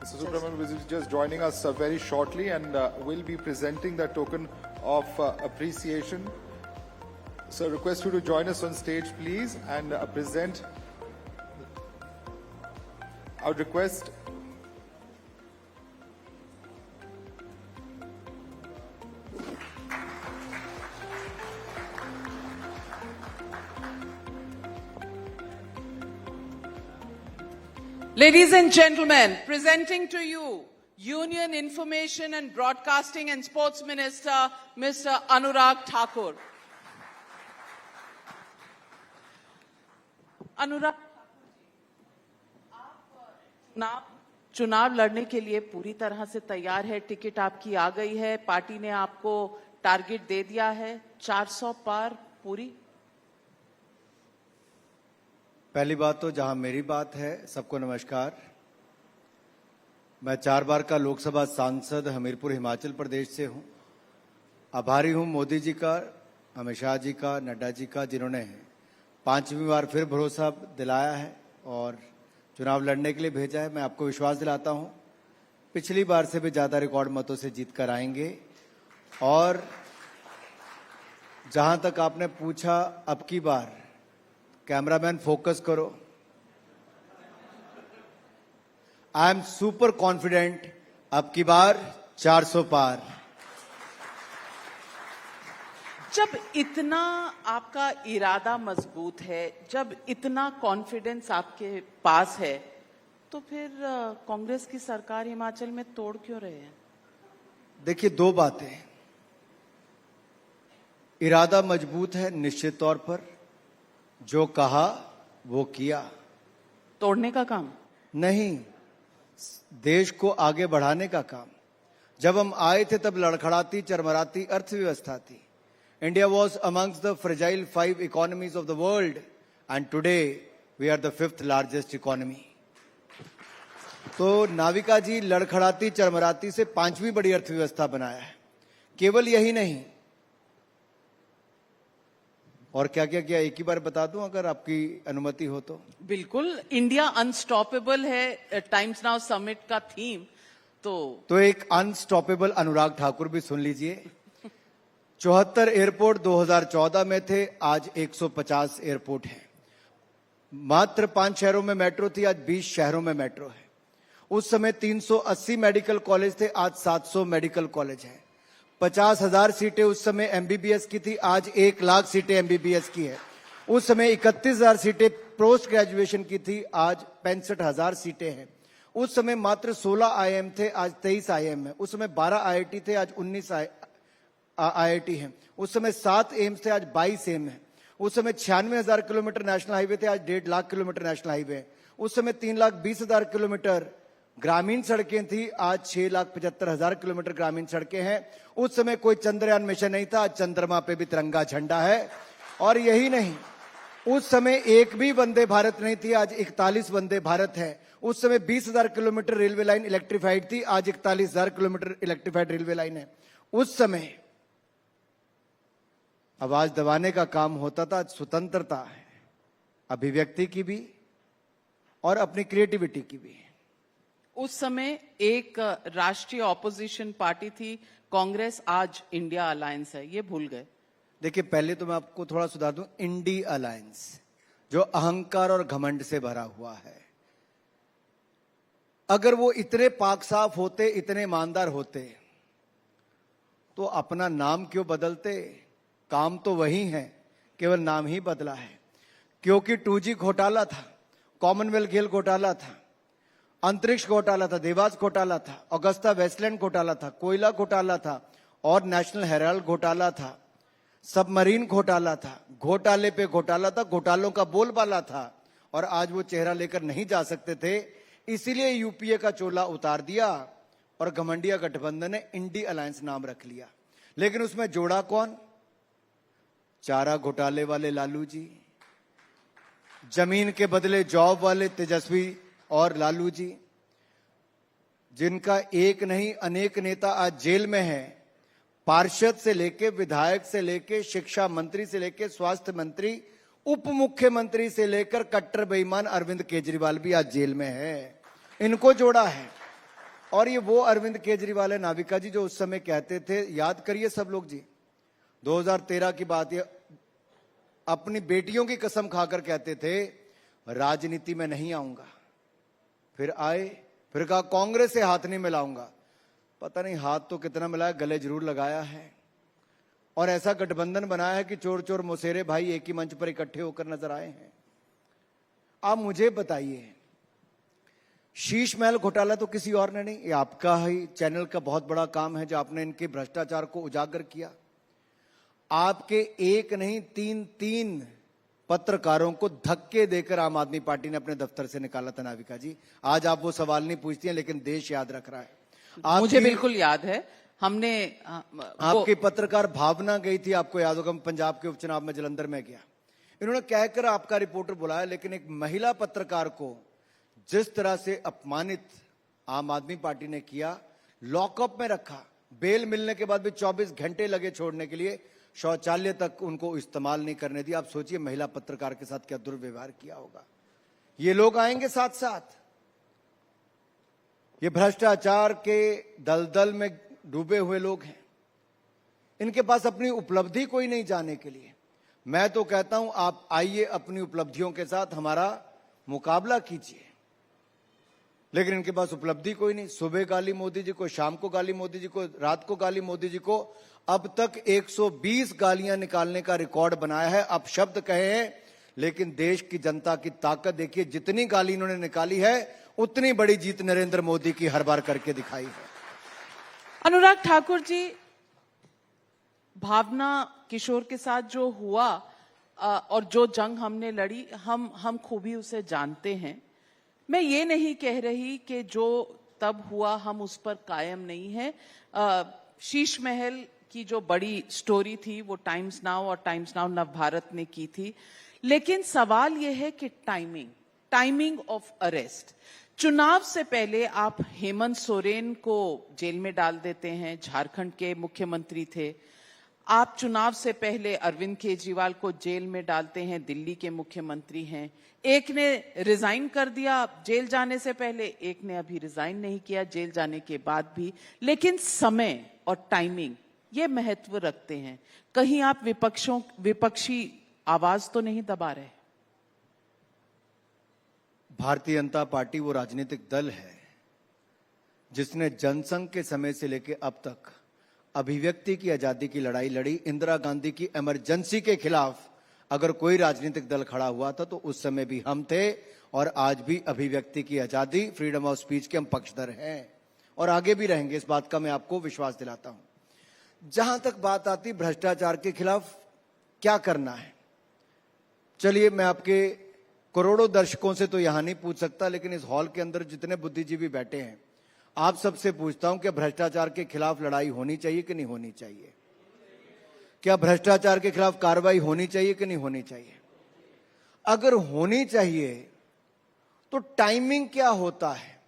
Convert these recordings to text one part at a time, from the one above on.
Mr. Subramanian will be just joining us very shortly and will be presenting the token of appreciation. So I request you to join us on stage, please, and present. I would request Ladies and gentlemen, presenting to you Union Information and Broadcasting and Sports Minister, Mr. Anurag Thakur. अनुराग, आप चुनाव लड़ने के लिए पूरी तरह से तैयार है। टिकट आपकी आ गई है, पार्टी ने आपको टारगेट दे दिया है, 400 पार पूरी। पहली बात तो जहां मेरी बात है, सबको नमस्कार। मैं 4 बार का लोकसभा सांसद हमीरपुर हिमाचल प्रदेश से हूं। आभारी हूं मोदी जी का, अमित शाह जी का, नड्डा जी का, जिन्होंने 5वीं बार फिर भरोसा दिलाया है और चुनाव लड़ने के लिए भेजा है। मैं आपको विश्वास दिलाता हूं पिछली बार से भी ज्यादा रिकॉर्ड मतों से जीत कर आएंगे। और जहां तक आपने पूछा, अब की बार कैमरामैन फोकस करो, आई एम सुपर कॉन्फिडेंट, अब की बार 400 पार। जब इतना आपका इरादा मजबूत है, जब इतना कॉन्फिडेंस आपके पास है, तो फिर कांग्रेस की सरकार हिमाचल में तोड़ क्यों रहे हैं? देखिए, 2 बातें। इरादा मजबूत है निश्चित तौर पर, जो कहा वो किया। तोड़ने का काम नहीं, देश को आगे बढ़ाने का काम। जब हम आए थे तब लड़खड़ाती चरमराती अर्थव्यवस्था थी। India was amongst the fragile 5 economies of the world, and today we are the 5th largest economy. तो नाविका जी लड़खड़ाती चरमराती से 5वीं बड़ी अर्थव्यवस्था बनाया है। केवल यही नहीं, और क्या क्या किया एक ही बार बता दूं अगर आपकी अनुमति हो तो। बिल्कुल, इंडिया अनस्टॉपेबल है टाइम्स नाउ समिट का थीम। तो एक अनस्टॉपेबल अनुराग ठाकुर भी सुन लीजिए। 74 एयरपोर्ट 2014 में थे, आज 150 एयरपोर्ट हैं। मात्र 5 शहरों में मेट्रो थी, आज 20 शहरों में मेट्रो है। उस समय 380 मेडिकल कॉलेज थे, आज 700 मेडिकल कॉलेज हैं। 50,000 सीटें उस समय एमबीबीएस की थी, आज 1 लाख सीटें एमबीबीएस की है। उस समय 31,000 सीटें पोस्ट ग्रेजुएशन की थी, आज 65,000 सीटें हैं। उस समय मात्र 16 आईएम थे, आज 23 आईएम है। उस समय 12 आईआईटी थे, आज 19 आईआईटी है। उस समय 7 एम्स थे, आज 22 एम है। उस समय 96,000 किलोमीटर नेशनल हाईवे थे, आज 1.5 लाख किलोमीटर नेशनल हाईवे है। उस समय 3,20,000 किलोमीटर ग्रामीण सड़कें थी, आज 6,75,000 किलोमीटर ग्रामीण सड़कें हैं। उस समय कोई चंद्रयान मिशन नहीं था, आज चंद्रमा पे भी तिरंगा झंडा है। और यही नहीं, उस समय एक भी वंदे भारत नहीं थी, आज 41 वंदे भारत है। उस समय 20,000 किलोमीटर रेलवे लाइन इलेक्ट्रीफाइड थी, आज 41,000 किलोमीटर इलेक्ट्रीफाइड रेलवे लाइन है। उस समय आवाज दबाने का काम होता था, आज स्वतंत्रता है, अभिव्यक्ति की भी और अपनी क्रिएटिविटी की भी। उस समय एक राष्ट्रीय ऑपोजिशन पार्टी थी कांग्रेस, आज इंडिया अलायंस है, ये भूल गए। देखिए, पहले तो मैं आपको थोड़ा सुधार दूं, इंडी अलायंस जो अहंकार और घमंड से भरा हुआ है। अगर वो इतने पाक साफ होते, इतने ईमानदार होते, तो अपना नाम क्यों बदलते? काम तो वही है, केवल नाम ही बदला है। क्योंकि 2G घोटाला था, कॉमनवेल्थ खेल घोटाला था, अंतरिक्ष घोटाला था, देवास घोटाला था, अगस्ता वेस्टलैंड घोटाला था, कोयला घोटाला था और नेशनल हेराल्ड घोटाला था, सबमरीन घोटाला था, घोटाले पे घोटाला था, घोटालों का बोलबाला था। और आज वो चेहरा लेकर नहीं जा सकते थे, इसीलिए यूपीए का चोला उतार दिया और घमंडिया गठबंधन ने इंडी अलायंस नाम रख लिया। लेकिन उसमें जोड़ा कौन? चारा घोटाले वाले लालू जी, जमीन के बदले जॉब वाले तेजस्वी और लालू जी, जिनका एक नहीं अनेक नेता आज जेल में है। पार्षद से लेके, विधायक से लेके, शिक्षा मंत्री से लेके, स्वास्थ्य मंत्री, उप मुख्यमंत्री से लेकर कट्टर बेईमान अरविंद केजरीवाल भी आज जेल में है। इनको जोड़ा है। और ये वो अरविंद केजरीवाल है नाविका जी जो उस समय कहते थे, याद करिए सब लोग जी, 2013 की बात, ये अपनी बेटियों की कसम खाकर कहते थे राजनीति में नहीं आऊंगा। फिर आए, फिर कहा कांग्रेस से हाथ नहीं मिलाऊंगा। पता नहीं हाथ तो कितना मिलाया, गले जरूर लगाया है। और ऐसा गठबंधन बनाया है कि चोर चोर मुसेरे भाई एक ही मंच पर इकट्ठे होकर नजर आए हैं। आप मुझे बताइए, शीश महल घोटाला तो किसी और ने नहीं, ये आपका ही चैनल का बहुत बड़ा काम है जो आपने इनके भ्रष्टाचार को उजागर किया। आपके एक नहीं तीन पत्रकारों को धक्के देकर आम आदमी पार्टी ने अपने दफ्तर से निकाला था नाविका जी। आज आप वो सवाल नहीं पूछती हैं, लेकिन देश याद रख रहा है। मुझे बिल्कुल याद है, हमने आपकी पत्रकार भावना गई थी, आपको याद होगा, पंजाब के उपचुनाव में जलंधर में गया, इन्होंने कहकर आपका रिपोर्टर बुलाया, लेकिन एक महिला पत्रकार को जिस तरह से अपमानित आम आदमी पार्टी ने किया, लॉकअप में रखा, बेल मिलने के बाद भी 24 घंटे लगे छोड़ने के लिए, शौचालय तक उनको इस्तेमाल नहीं करने दिया। आप सोचिए महिला पत्रकार के साथ क्या दुर्व्यवहार किया होगा। ये लोग आएंगे साथ साथ, ये भ्रष्टाचार के दलदल में डूबे हुए लोग हैं, इनके पास अपनी उपलब्धि कोई नहीं जाने के लिए। मैं तो कहता हूं आप आइए अपनी उपलब्धियों के साथ हमारा मुकाबला कीजिए, लेकिन इनके पास उपलब्धि कोई नहीं। सुबह गाली मोदी जी को, शाम को गाली मोदी जी को, रात को गाली मोदी जी को, अब तक 120 गालियां निकालने का रिकॉर्ड बनाया है। अब शब्द कहे हैं, लेकिन देश की जनता की ताकत देखिए, जितनी गाली इन्होंने निकाली है उतनी बड़ी जीत नरेंद्र मोदी की हर बार करके दिखाई है। अनुराग ठाकुर जी, भावना किशोर के साथ जो हुआ और जो जंग हमने लड़ी, हम खूबी उसे जानते हैं। मैं ये नहीं कह रही कि जो तब हुआ हम उस पर कायम नहीं है। शीश महल की जो बड़ी स्टोरी थी वो टाइम्स नाउ और टाइम्स नाउ नव भारत ने की थी, लेकिन सवाल यह है कि टाइमिंग ऑफ अरेस्ट। चुनाव से पहले आप हेमंत सोरेन को जेल में डाल देते हैं, झारखंड के मुख्यमंत्री थे। आप चुनाव से पहले अरविंद केजरीवाल को जेल में डालते हैं, दिल्ली के मुख्यमंत्री हैं। एक ने रिजाइन कर दिया जेल जाने से पहले, एक ने अभी रिजाइन नहीं किया जेल जाने के बाद भी। लेकिन समय और टाइमिंग ये महत्व रखते हैं। कहीं आप विपक्षी आवाज तो नहीं दबा रहे? भारतीय जनता पार्टी वो राजनीतिक दल है जिसने जनसंघ के समय से लेकर अब तक अभिव्यक्ति की आजादी की लड़ाई लड़ी। इंदिरा गांधी की इमरजेंसी के खिलाफ अगर कोई राजनीतिक दल खड़ा हुआ था तो उस समय भी हम थे, और आज भी अभिव्यक्ति की आजादी, फ्रीडम ऑफ स्पीच के हम पक्षधर हैं और आगे भी रहेंगे, इस बात का मैं आपको विश्वास दिलाता हूं। जहां तक बात आती भ्रष्टाचार के खिलाफ क्या करना है, चलिए मैं आपके करोड़ों दर्शकों से तो यहां नहीं पूछ सकता, लेकिन इस हॉल के अंदर जितने बुद्धिजीवी बैठे हैं आप सबसे पूछता हूं कि भ्रष्टाचार के खिलाफ लड़ाई होनी चाहिए कि नहीं होनी चाहिए? क्या भ्रष्टाचार के खिलाफ कार्रवाई होनी चाहिए कि नहीं होनी चाहिए? अगर होनी चाहिए तो टाइमिंग क्या होता है?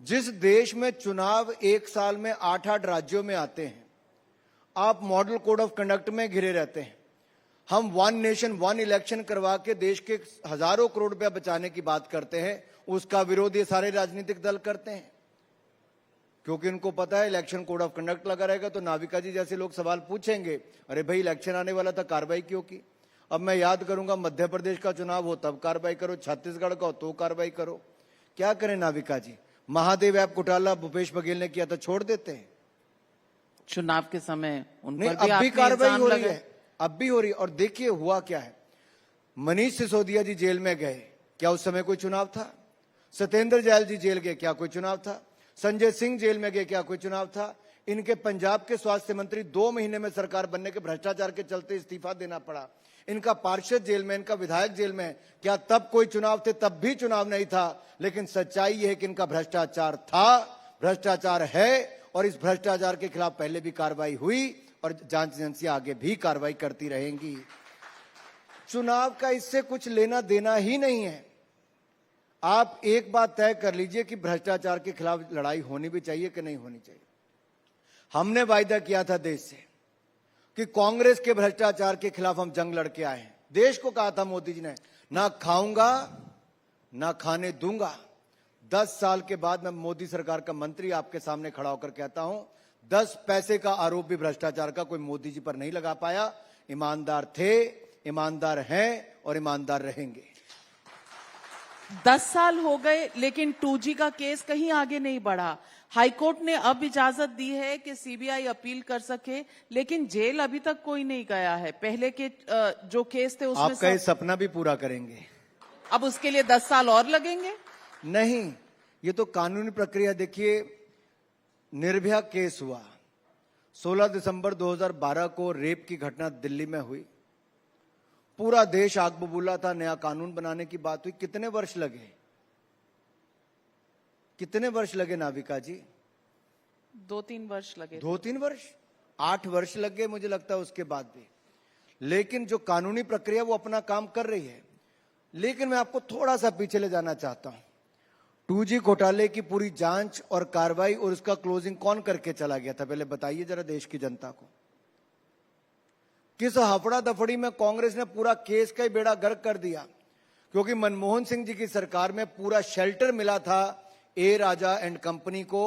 जिस देश में चुनाव एक साल में 8-8 राज्यों में आते हैं, आप मॉडल कोड ऑफ कंडक्ट में घिरे रहते हैं। हम वन नेशन वन इलेक्शन करवा के देश के हजारों करोड़ रुपया बचाने की बात करते हैं, उसका विरोध ये सारे राजनीतिक दल करते हैं, क्योंकि उनको पता है इलेक्शन कोड ऑफ कंडक्ट लगा रहेगा तो नाविका जी जैसे लोग सवाल पूछेंगे, अरे भाई इलेक्शन आने वाला था, कार्रवाई क्यों की? अब मैं याद करूंगा मध्य प्रदेश का चुनाव हो तब कार्रवाई करो, छत्तीसगढ़ का हो तो कार्रवाई करो। क्या करें नाविका जी? महादेव ऐप घोटाला भूपेश बघेल ने किया था, छोड़ देते हैं? चुनाव के समय उन नहीं, पर भी अब भी कार्रवाई हो रही लगाए। है, अब भी हो रही है। और देखिए हुआ क्या है, मनीष सिसोदिया जी जेल में गए, क्या उस समय कोई चुनाव था? सत्येंद्र जैल जी जेल गए, क्या कोई चुनाव था? संजय सिंह जेल में गए, क्या कोई चुनाव था? इनके पंजाब के स्वास्थ्य मंत्री 2 महीने में सरकार बनने के भ्रष्टाचार के चलते इस्तीफा देना पड़ा। इनका पार्षद जेल में, इनका विधायक जेल में, क्या तब कोई चुनाव थे? तब भी चुनाव नहीं था। लेकिन सच्चाई यह है कि इनका भ्रष्टाचार था, भ्रष्टाचार है, और इस भ्रष्टाचार के खिलाफ पहले भी कार्रवाई हुई और जांच एजेंसियां आगे भी कार्रवाई करती रहेंगी। चुनाव का इससे कुछ लेना देना ही नहीं है। आप एक बात तय कर लीजिए कि भ्रष्टाचार के खिलाफ लड़ाई होनी भी चाहिए कि नहीं होनी चाहिए। हमने वायदा किया था देश से कि कांग्रेस के भ्रष्टाचार के खिलाफ हम जंग लड़के आए हैं। देश को कहा था मोदी जी ने, ना खाऊंगा ना खाने दूंगा। 10 साल के बाद मैं मोदी सरकार का मंत्री आपके सामने खड़ा होकर कहता हूं, 10 पैसे का आरोप भी भ्रष्टाचार का कोई मोदी जी पर नहीं लगा पाया। ईमानदार थे, ईमानदार हैं और ईमानदार रहेंगे। 10 साल हो गए लेकिन 2G का केस कहीं आगे नहीं बढ़ा। हाईकोर्ट ने अब इजाजत दी है कि सीबीआई अपील कर सके, लेकिन जेल अभी तक कोई नहीं गया है। पहले के जो केस थे उसमें आपका ये सपना भी पूरा करेंगे। अब उसके लिए 10 साल और लगेंगे? नहीं, ये तो कानूनी प्रक्रिया। देखिए, निर्भया केस हुआ 16 दिसंबर 2012 को, रेप की घटना दिल्ली में हुई। पूरा देश आग बबूला था, नया कानून बनाने की बात हुई। कितने वर्ष लगे? कितने वर्ष लगे नाविका जी? 2-3 वर्ष लगे। 2-3 वर्ष, 8 वर्ष लग गए मुझे लगता है उसके बाद भी। लेकिन जो कानूनी प्रक्रिया वो अपना काम कर रही है। लेकिन मैं आपको थोड़ा सा पीछे ले जाना चाहता हूं। 2G घोटाले की पूरी जांच और कार्रवाई और उसका क्लोजिंग कौन करके चला गया था, पहले बताइए जरा देश की जनता को। किस हफड़ा दफड़ी में कांग्रेस ने पूरा केस का ही बेड़ा गर्क कर दिया, क्योंकि मनमोहन सिंह जी की सरकार में पूरा शेल्टर मिला था ए राजा एंड कंपनी को।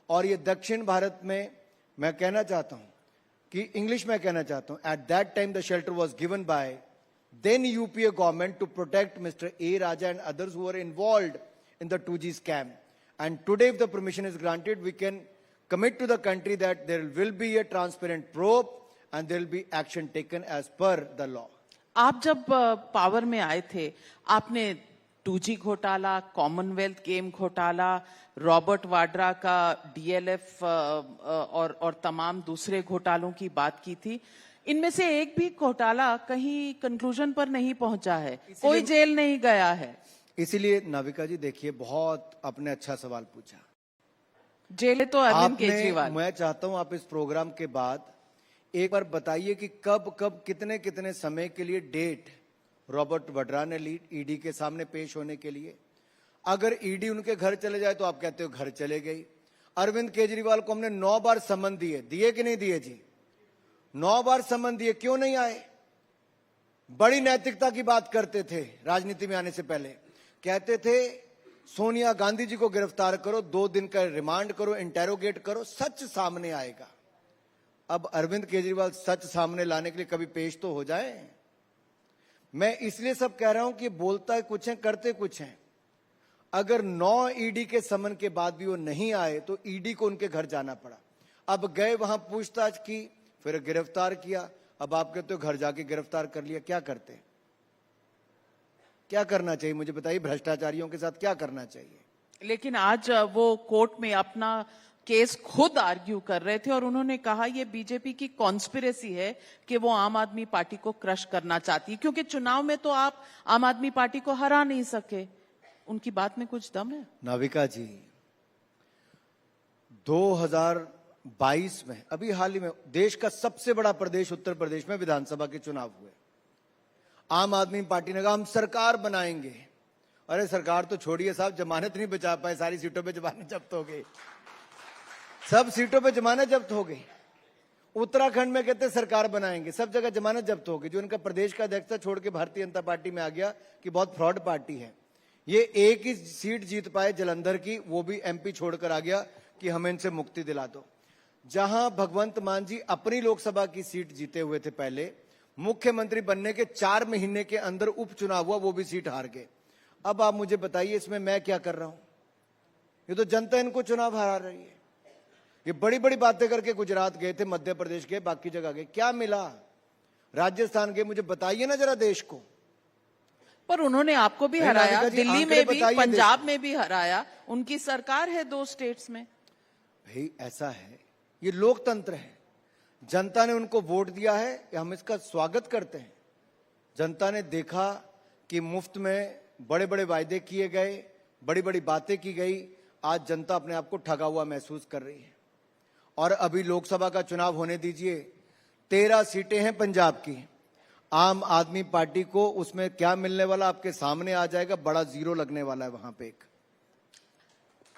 और ये दक्षिण भारत में, मैं कहना चाहता हूं कि इंग्लिश में कहना चाहता हूं, at that time the shelter was given by then UPA government to protect Mr. A. Raja and others who were involved in the 2G scam. And today, if the permission is granted, we can commit to the country that there will be a transparent probe and there will be action taken as per the law. आप जब power में आए थे, आपने 2G घोटाला, Commonwealth game घोटाला, Robert Vadra का DLF और तमाम दूसरे घोटालों की बात की थी। इनमें से एक भी घोटाला कहीं कंक्लूजन पर नहीं पहुंचा है, कोई जेल नहीं गया है। इसीलिए नाविका जी देखिए, बहुत आपने अच्छा सवाल पूछा। जेल तो अरविंद केजरीवाल। मैं चाहता हूं आप इस प्रोग्राम के बाद एक बार बताइए कि कब कब कितने कितने समय के लिए डेट रॉबर्ट वाड्रा ने ली ईडी के सामने पेश होने के लिए। अगर ईडी उनके घर चले जाए तो आप कहते हो घर चले गई। अरविंद केजरीवाल को हमने 9 बार समन दिए कि नहीं दिए जी? 9 बार समन दिए, क्यों नहीं आए? बड़ी नैतिकता की बात करते थे राजनीति में आने से पहले। कहते थे सोनिया गांधी जी को गिरफ्तार करो, 2 दिन का रिमांड करो, इंटेरोगेट करो, सच सामने आएगा। अब अरविंद केजरीवाल सच सामने लाने के लिए कभी पेश तो हो जाए। मैं इसलिए सब कह रहा हूं कि बोलता है कुछ है, करते कुछ हैं। अगर 9 ईडी के समन के बाद भी वो नहीं आए तो ईडी को उनके घर जाना पड़ा। अब गए, वहां पूछताछ की, फिर गिरफ्तार किया। अब आप कहते हो घर जाके गिरफ्तार कर लिया। क्या करते? क्या करना चाहिए मुझे बताइए? भ्रष्टाचारियों के साथ क्या करना चाहिए? लेकिन आज वो कोर्ट में अपना केस खुद आर्ग्यू कर रहे थे और उन्होंने कहा ये बीजेपी की कॉन्स्पिरेसी है कि वो आम आदमी पार्टी को क्रश करना चाहती है, क्योंकि चुनाव में तो आप आम आदमी पार्टी को हरा नहीं सके। उनकी बात में कुछ दम है? नाविका जी, 2022 में, अभी हाल ही में, देश का सबसे बड़ा प्रदेश उत्तर प्रदेश में विधानसभा के चुनाव हुए। आम आदमी पार्टी ने कहा हम सरकार बनाएंगे। अरे सरकार तो छोड़िए साहब, जमानत नहीं बचा पाए, सारी सीटों पे जमानत जब्त हो गई, सब सीटों पे जमानत जब्त हो गई। उत्तराखंड में कहते सरकार बनाएंगे, सब जगह जमानत जब्त हो गई। जो उनका प्रदेश का अध्यक्ष था छोड़ के भारतीय जनता पार्टी में आ गया कि बहुत फ्रॉड पार्टी है। ये एक ही सीट जीत पाए जलंधर की, वो भी एमपी छोड़कर आ गया कि हमें इनसे मुक्ति दिला दो। जहां भगवंत मान जी अपनी लोकसभा की सीट जीते हुए थे, पहले मुख्यमंत्री बनने के 4 महीने के अंदर उपचुनाव हुआ, वो भी सीट हार गए। अब आप मुझे बताइए इसमें मैं क्या कर रहा हूं? ये तो जनता इनको चुनाव हरा रही है। ये बड़ी बड़ी बातें करके गुजरात गए थे, मध्य प्रदेश गए, बाकी जगह गए, क्या मिला? राजस्थान गए, मुझे बताइए ना जरा देश को। पर उन्होंने आपको भी हराया, दिल्ली में भी, पंजाब में भी हराया। उनकी सरकार है 2 स्टेट्स में। भाई ऐसा है, ये लोकतंत्र है। जनता ने उनको वोट दिया है, हम इसका स्वागत करते हैं। जनता ने देखा कि मुफ्त में बड़े बड़े वायदे किए गए, बड़ी बड़ी बातें की गई। आज जनता अपने आप को ठगा हुआ महसूस कर रही है। और अभी लोकसभा का चुनाव होने दीजिए, 13 सीटें हैं पंजाब की। आम आदमी पार्टी को उसमें क्या मिलने वाला आपके सामने आ जाएगा, बड़ा जीरो लगने वाला है वहां पे। एक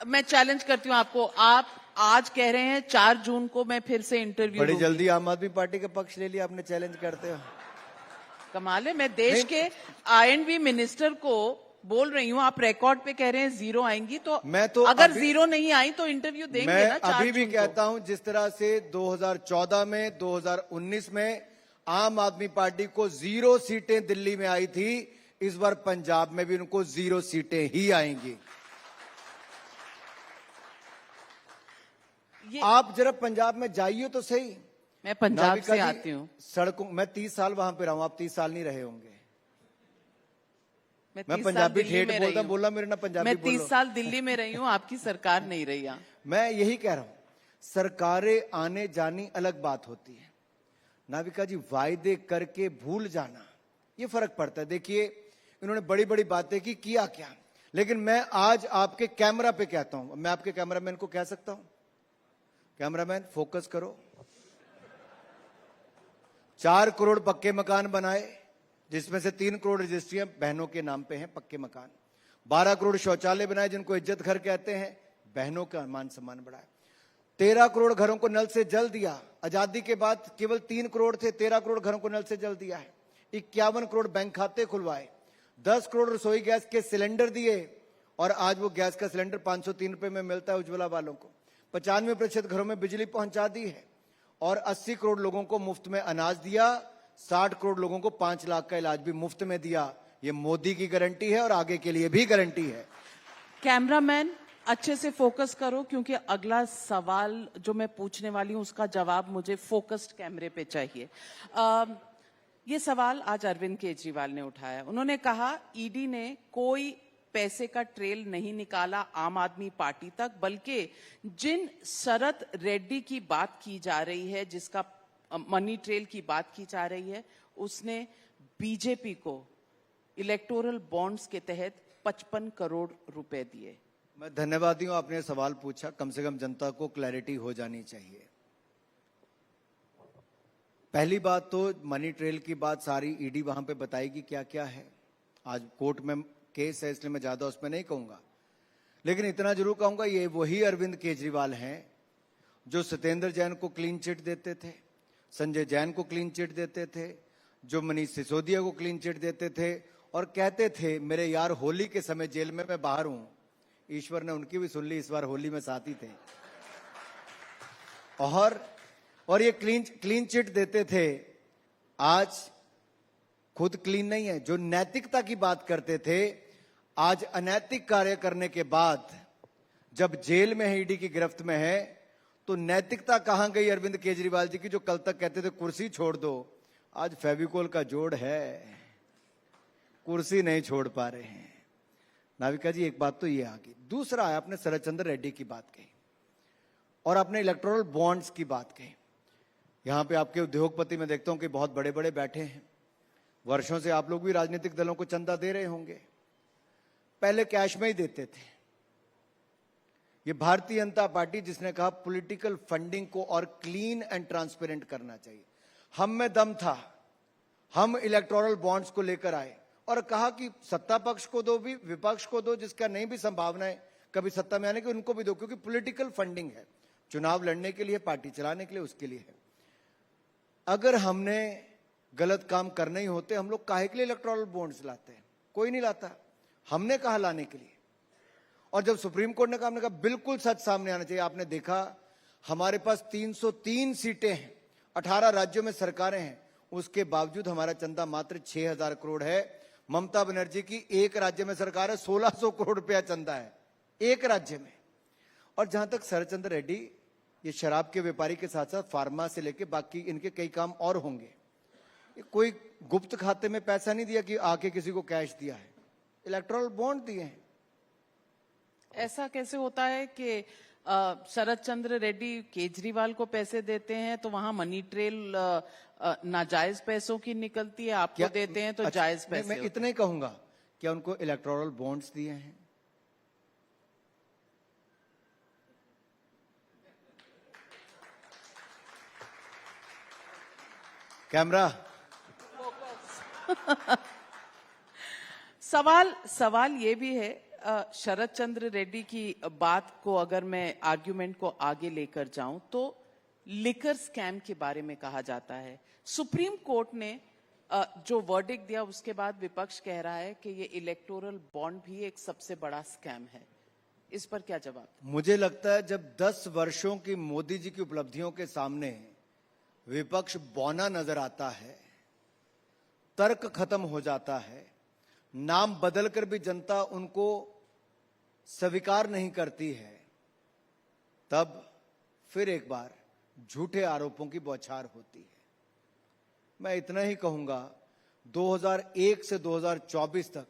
मैं चैलेंज करती हूं आपको, आप आज कह रहे हैं 4 जून को मैं फिर से इंटरव्यू बड़ी जल्दी आम आदमी पार्टी का पक्ष ले लिया आपने, चैलेंज करते हो। कमाल है। मैं देश के I&B मिनिस्टर को बोल रही हूँ, आप रिकॉर्ड पे कह रहे हैं 0 आएंगी, तो मैं तो अगर 0 नहीं आई तो इंटरव्यू देंगे मैं ना 4 अभी भी जून को। कहता हूं, जिस तरह से 2014 में 2019 में आम आदमी पार्टी को 0 सीटें दिल्ली में आई थी, इस बार पंजाब में भी उनको 0 सीटें ही आएंगी। आप जरा पंजाब में जाइए तो सही। मैं पंजाब नाविका से जी, आती हूँ। सड़कों, मैं 30 साल वहां पे रहा हूं, आप 30 साल नहीं रहे होंगे। मैं 30 साल पंजाबी दिल्ली में ठेठ रही बोलता, हूँ। बोला मेरे ना पंजाबी मैं बोलो। 30 साल दिल्ली में रही हूँ, आपकी सरकार नहीं रही यहाँ। मैं यही कह रहा हूं, सरकारें आने जानी अलग बात होती है। नाविका जी, वायदे करके भूल जाना, ये फर्क पड़ता है। देखिए, इन्होंने बड़ी बड़ी बातें की, किया क्या, लेकिन मैं आज आपके कैमरा पे कहता हूं, मैं आपके कैमरामैन को कह सकता हूं, कैमरामैन फोकस करो। 4 करोड़ पक्के मकान बनाए, जिसमें से 3 करोड़ रजिस्ट्रियां बहनों के नाम पे हैं, पक्के मकान। 12 करोड़ शौचालय बनाए, जिनको इज्जत घर कहते हैं, बहनों का मान सम्मान बढ़ाया। 13 करोड़ घरों को नल से जल दिया। आजादी के बाद केवल 3 करोड़ थे, 13 करोड़ घरों को नल से जल दिया है। 51 करोड़ बैंक खाते खुलवाए। 10 करोड़ रसोई गैस के सिलेंडर दिए, और आज वो गैस का सिलेंडर 503 रुपए में मिलता है उज्ज्वला वालों को। 95% घरों में बिजली पहुंचा दी है, और 80 करोड़ लोगों को मुफ्त में अनाज दिया। 60 करोड़ लोगों को 5 लाख का इलाज भी मुफ्त में दिया। ये मोदी की गारंटी है, और आगे के लिए भी गारंटी है। कैमरामैन अच्छे से फोकस करो, क्योंकि अगला सवाल जो मैं पूछने वाली हूं उसका जवाब मुझे फोकस्ड कैमरे पे चाहिए। ये सवाल आज अरविंद केजरीवाल ने उठाया। उन्होंने कहा ईडी ने कोई पैसे का ट्रेल नहीं निकाला आम आदमी पार्टी तक, बल्कि जिन शरद रेड्डी की बात की जा रही है, जिसका मनी ट्रेल की बात की जा रही है, उसने बीजेपी को इलेक्टोरल बॉन्ड्स के तहत 55 करोड़ रुपए दिए। मैं धन्यवादी हूं, आपने सवाल पूछा, कम से कम जनता को क्लैरिटी हो जानी चाहिए। पहली बात तो मनी ट्रेल की बात सारी ईडी वहां पे बताएगी क्या क्या है। आज कोर्ट में केस है, इसलिए मैं ज्यादा उसमें नहीं कहूंगा, लेकिन इतना जरूर कहूंगा, ये वही अरविंद केजरीवाल हैं जो सत्येंद्र जैन को क्लीन चिट देते थे, संजय जैन को क्लीन चिट देते थे, जो मनीष सिसोदिया को क्लीन चिट देते थे, और कहते थे मेरे यार होली के समय जेल में मैं बाहर हूं। ईश्वर ने उनकी भी सुन ली, इस बार होली में साथ ही थे। और ये क्लीन चिट देते थे। आज खुद क्लीन नहीं है, जो नैतिकता की बात करते थे, आज अनैतिक कार्य करने के बाद जब जेल में है, ईडी की गिरफ्त में है, तो नैतिकता कहां गई अरविंद केजरीवाल जी की, जो कल तक कहते थे कुर्सी छोड़ दो, आज फेविकोल का जोड़ है, कुर्सी नहीं छोड़ पा रहे हैं। नाविका जी, एक बात तो ये आ गई। दूसरा है, आपने शरद चंद्र रेड्डी की बात कही, और आपने इलेक्टोरल बॉन्ड्स की बात कही। यहां पे आपके उद्योगपति मैं देखता हूं कि बहुत बड़े बड़े बैठे हैं। वर्षों से आप लोग भी राजनीतिक दलों को चंदा दे रहे होंगे, पहले कैश में ही देते थे। ये भारतीय जनता पार्टी जिसने कहा पॉलिटिकल फंडिंग को और क्लीन एंड ट्रांसपेरेंट करना चाहिए, हम में दम था, हम इलेक्टोरल बॉन्ड्स को लेकर आए और कहा कि सत्ता पक्ष को दो भी, विपक्ष को दो, जिसका नहीं भी संभावना है कभी सत्ता में आने की, उनको भी दो, क्योंकि पॉलिटिकल फंडिंग है, चुनाव लड़ने के लिए, पार्टी चलाने के लिए, उसके लिए है। अगर हमने गलत काम करने ही होते, हम लोग काहे के लिए इलेक्टोरल बॉन्ड्स लाते हैं? कोई नहीं लाता, हमने कहा लाने के लिए। और जब सुप्रीम कोर्ट ने कहा, हमने कहा बिल्कुल सच सामने आना चाहिए। आपने देखा हमारे पास 303 सीटें हैं, 18 राज्यों में सरकारें हैं, उसके बावजूद हमारा चंदा मात्र 6000 करोड़ है। ममता बनर्जी की एक राज्य में सरकार है, 1600 करोड़ रुपया चंदा है एक राज्य में। और जहां तक शरद चंद्र रेड्डी, ये शराब के व्यापारी के साथ साथ फार्मा से लेके बाकी इनके कई काम और होंगे। कोई गुप्त खाते में पैसा नहीं दिया कि आके किसी को कैश दिया है, इलेक्टोरल बॉन्ड दिए हैं। ऐसा कैसे होता है कि शरद चंद्र रेड्डी केजरीवाल को पैसे देते हैं तो वहां मनी ट्रेल नाजायज पैसों की निकलती है, आपको देते हैं तो अच्छा, जायज पैसे? मैं इतना ही कहूंगा, क्या उनको इलेक्टोरल बॉन्ड्स दिए हैं? कैमरा सवाल ये भी है, शरद चंद्र रेड्डी की बात को अगर मैं आर्ग्यूमेंट को आगे लेकर जाऊं तो लिकर स्कैम के बारे में कहा जाता है। सुप्रीम कोर्ट ने जो वर्डिक्ट दिया उसके बाद विपक्ष कह रहा है कि ये इलेक्टोरल बॉन्ड भी एक सबसे बड़ा स्कैम है। इस पर क्या जवाब? मुझे लगता है जब 10 वर्षों की मोदी जी की उपलब्धियों के सामने विपक्ष बौना नजर आता है, तर्क खत्म हो जाता है, नाम बदलकर भी जनता उनको स्वीकार नहीं करती है, तब फिर एक बार झूठे आरोपों की बौछार होती है। मैं इतना ही कहूंगा, 2001 से 2024 तक